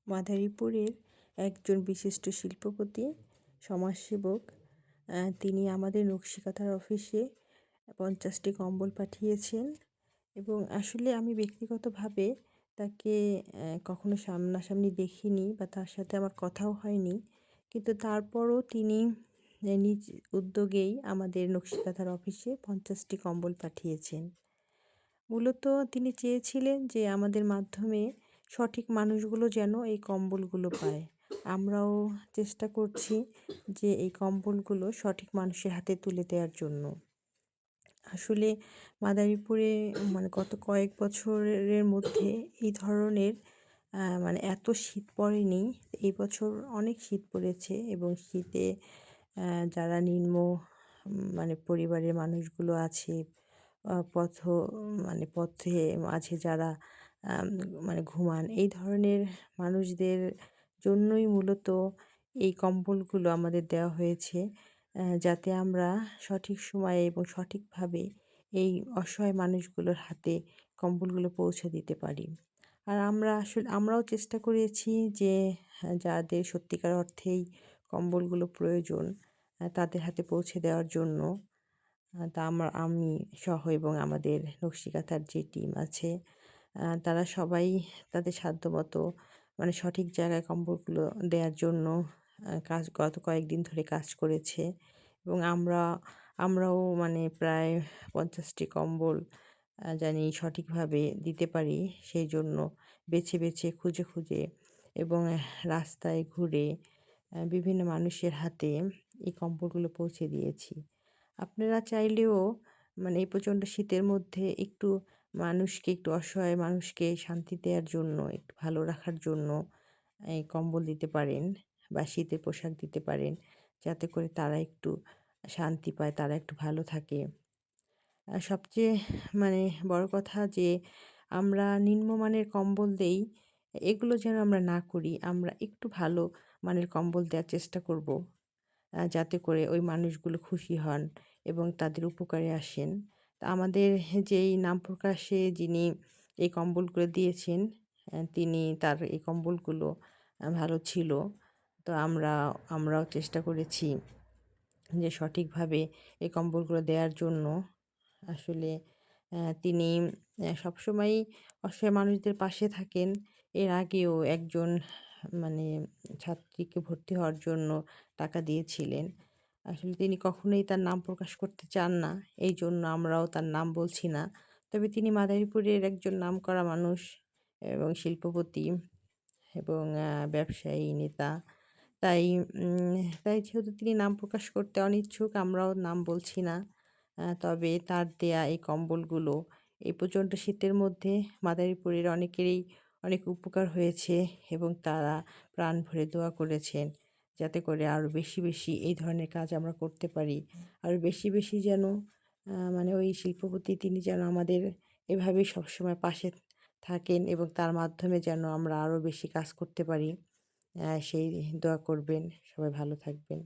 মাদারীপুরের একজন বিশিষ্ট শিল্পপতি, সমাজসেবক। তিনি আমাদের নকশিকাঁথার অফিসে 50টি কম্বল পাঠিয়েছেন এবং আসলে আমি ব্যক্তিগতভাবে তাকে কখনো সামনাসামনি দেখিনি বা তার সাথে আমার কথাও হয়নি। কিন্তু তারপরও তিনি নিজ উদ্যোগেই আমাদের নকশিকাঁথার অফিসে 50টি কম্বল পাঠিয়েছেন। মূলত তিনি চেয়েছিলেন যে আমাদের মাধ্যমে সঠিক মানুষগুলো যেন এই কম্বলগুলো পায়। আমরাও চেষ্টা করছি যে এই কম্বলগুলো সঠিক মানুষের হাতে তুলে দেওয়ার জন্য। আসলে মাদারীপুরে গত কয়েক বছরের মধ্যে এই ধরনের এত শীত পড়েনি। এই বছর অনেক শীত পড়েছে এবং শীতে যারা নিম্ন পরিবারের মানুষগুলো আছে, পথে মাঝে যারা আম ঘুমান, এই ধরনের মানুষদের জন্যই মূলত এই কম্বলগুলো আমাদের দেওয়া হয়েছে। যাতে আমরা সঠিক সময়ে এবং সঠিকভাবে এই অসহায় মানুষগুলোর হাতে কম্বলগুলো পৌঁছে দিতে পারি। আর আমরাও চেষ্টা করেছি যে যাদের সত্যিকার অর্থেই কম্বলগুলো প্রয়োজন তাদের হাতে পৌঁছে দেওয়ার জন্য। তা আমি সহ এবং আমাদের নকশিকাঁথার যে টিম আছে তারা সবাই তাদের সাধ্যমতো সঠিক জায়গায় কম্বলগুলো দেওয়ার জন্য গত কয়েকদিন ধরে কাজ করেছে এবং আমরাও প্রায় 50টি কম্বল জানি সঠিকভাবে দিতে পারি, সেই জন্য বেছে বেছে খুঁজে খুঁজে এবং রাস্তায় ঘুরে বিভিন্ন মানুষের হাতে এই কম্বলগুলো পৌঁছে দিয়েছি। আপনারা চাইলেও এই প্রচণ্ড শীতের মধ্যে একটু অসহায় মানুষকে শান্তি দেওয়ার জন্য, একটু ভালো রাখার জন্য এই কম্বল দিতে পারেন বা শীতের পোশাক দিতে পারেন, যাতে করে তারা একটু শান্তি পায়, তারা একটু ভালো থাকে। সবচেয়ে বড় কথা যে আমরা নিম্নমানের কম্বল দেই, এগুলো যেন আমরা না করি। আমরা একটু ভালো মানের কম্বল দেওয়ার চেষ্টা করব, যাতে করে ওই মানুষগুলো খুশি হন এবং তাদের উপকারে আসেন। তা আমাদের যেই নাম প্রকাশে যিনি এই কম্বলগুলো দিয়েছেন, তার এই কম্বলগুলো ভালো ছিল। তো আমরাও চেষ্টা করেছি যে সঠিকভাবে এই কম্বলগুলো দেওয়ার জন্য। আসলে তিনি সবসময়ই অসহায় মানুষদের পাশে থাকেন। এর আগেও একজন মানে ছাত্রীকে ভর্তি হওয়ার জন্য টাকা দিয়েছিলেন। আসলে তিনি কখনোই তার নাম প্রকাশ করতে চান না। এইজন্য আমরাও তার নাম বলছি না। তবে তিনি মাদারীপুরের একজন নামকরা মানুষ এবং শিল্পপতি এবং ব্যবসায়ী নেতা। তাই তাই যেহেতু তিনি নাম প্রকাশ করতে অনিচ্ছুক, আমরাও নাম বলছি না। তবে তার দেয়া এই কম্বলগুলো এই প্রচণ্ড শীতের মধ্যে মাদারীপুরের অনেকেরই অনেক উপকার হয়েছে এবং তারা প্রাণ ভরে দোয়া করেছেন, যাতে করে আরও বেশি বেশি এই ধরনের কাজ আমরা করতে পারি। আরও বেশি বেশি যেন ওই শিল্পপতি তিনি যেন আমাদের এভাবেই সবসময় পাশে থাকেন এবং তার মাধ্যমে যেন আমরা আরও বেশি কাজ করতে পারি। সেই দোয়া করবেন। সবাই ভালো থাকবেন।